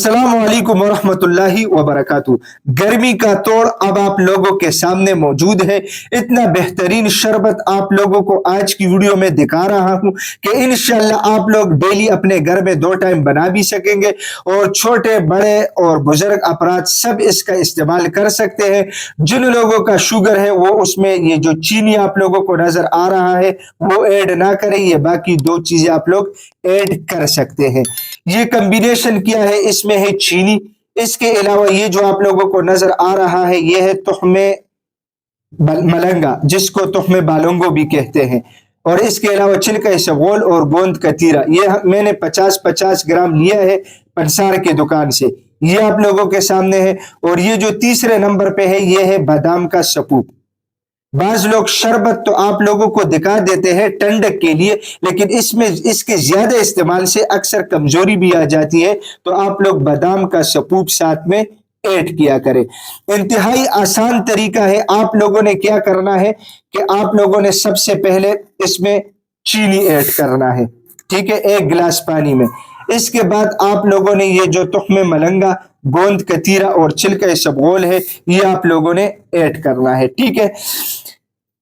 अस्सलाम वालेकुम वरहमतुल्लाहि वबरकातुहू। गर्मी का तोड़ अब आप लोगों के सामने मौजूद है। इतना बेहतरीन शरबत आप लोगों को आज की वीडियो में दिखा रहा हूं कि इंशाल्लाह आप लोग डेली अपने घर में 2 टाइम बना भी सकेंगे और छोटे बड़े और बुजुर्ग अफराद सब इसका इस्तेमाल कर सकते हैं। जिन लोगों का शुगर है वो उसमें ये जो चीनी आप लोगों को नजर आ रहा है वो ऐड ना करें, ये बाकी 2 चीजें आप लोग ऐड कर सकते हैं। ये कॉम्बिनेशन क्या है, इसमें है चीनी, इसके अलावा ये जो आप लोगों को नजर आ रहा है ये है तुहमे मलंगा, जिसको तुहमे बालोंगो भी कहते हैं, और इसके अलावा छिलका इसबगोल और गोंद कतीरा। ये मैंने 50-50 ग्राम लिया है पंसार की दुकान से, ये आप लोगों के सामने है। और ये जो तीसरे नंबर पे है ये है बादाम का सपूप। बाज लोग शरबत तो आप लोगों को दिखा देते हैं ठंडक के लिए, लेकिन इसमें इसके ज्यादा इस्तेमाल से अक्सर कमजोरी भी आ जाती है, तो आप लोग बादाम का सपूप साथ में ऐड किया करें। इंतहाई आसान तरीका है। आप लोगों ने क्या करना है कि आप लोगों ने सबसे पहले इसमें चीनी ऐड करना है, ठीक है, 1 गिलास पानी में। इसके बाद आप लोगों ने ये जो तुख्मे मलंगा, गोंद कतीरा और छिलका इसबगोल है ये आप लोगों ने ऐड करना है, ठीक है।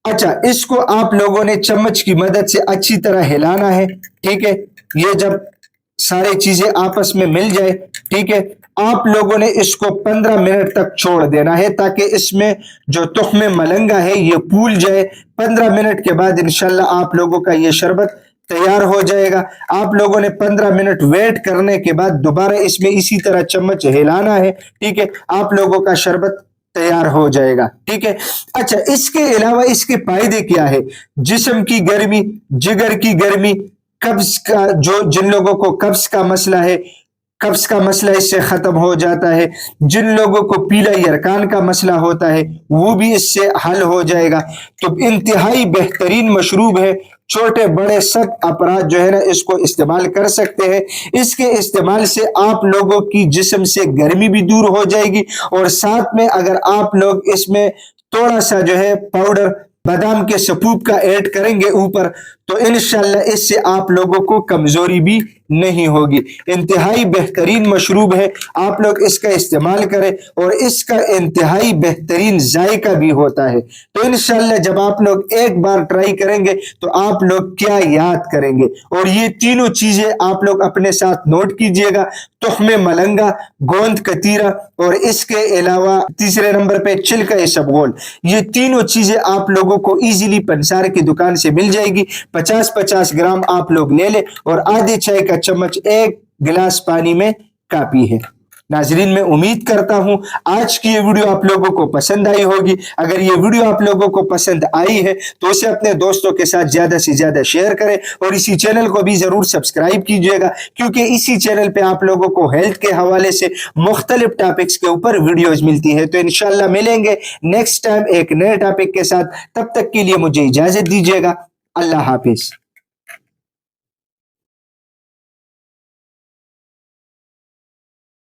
अच्छा, इसको आप लोगों ने चम्मच की मदद से अच्छी तरह हिलाना है, ठीक है। ये जब सारी चीजें आपस में मिल जाए, ठीक है, आप लोगों ने इसको 15 मिनट तक छोड़ देना है ताकि इसमें जो तुख्मे मलंगा है ये फूल जाए। 15 मिनट के बाद इंशाल्लाह आप लोगों का ये शरबत तैयार हो जाएगा। आप लोगों ने 15 मिनट वेट करने के बाद दोबारा इसमें इसी तरह चम्मच हिलाना है, ठीक है, आप लोगों का शरबत तैयार हो जाएगा, ठीक है। अच्छा, इसके अलावा इसके फायदे क्या है? जिस्म की गर्मी, जिगर की गर्मी, कब्ज का जो जिन लोगों को कब्ज का मसला है, कब्ज का मसला इससे खत्म हो जाता है। जिन लोगों को पीला यरकान का मसला होता है वो भी इससे हल हो जाएगा। तो इंतहाई बेहतरीन मशरूब है, छोटे बड़े सब अपराध जो है ना इसको इस्तेमाल कर सकते हैं। इसके इस्तेमाल से आप लोगों की जिस्म से गर्मी भी दूर हो जाएगी, और साथ में अगर आप लोग इसमें थोड़ा सा जो है पाउडर बादाम के सपूप का ऐड करेंगे ऊपर, तो इंशाल्लाह इससे आप लोगों को कमजोरी भी नहीं होगी। इंतहाई बेहतरीन मशरूब है, आप लोग इसका इस्तेमाल करें, और इसका इंतहाई बेहतरीन जायका भी होता है। तो इंशाल्लाह जब आप लोग एक बार ट्राई करेंगे तो आप लोग क्या याद करेंगे। और ये तीनों चीजें आप लोग अपने साथ नोट कीजिएगा, तुख्मे मलंगा, गोंद कतीरा और इसके अलावा तीसरे नंबर पे छिलका इसबगोल। ये तीनों चीजें आप लोगों को इजीली पंसार की दुकान से मिल जाएगी। 50-50 ग्राम आप लोग ले ले, और आधे चाय का चम्मच 1 गिलास पानी में काफी है। नाजरीन, मैं उम्मीद करता हूं आज की ये वीडियो आप लोगों को पसंद आई होगी। अगर ये वीडियो आप लोगों को पसंद आई है तो उसे अपने दोस्तों के साथ ज्यादा से ज्यादा शेयर करें, और इसी चैनल को भी जरूर सब्सक्राइब कीजिएगा, क्योंकि इसी चैनल पे आप लोगों को हेल्थ के हवाले से मुख्तलिफ टॉपिक्स के ऊपर वीडियोज मिलती है। तो इंशाल्लाह मिलेंगे नेक्स्ट टाइम एक नए टॉपिक के साथ। तब तक के लिए मुझे इजाजत दीजिएगा। अल्लाह हाफिज।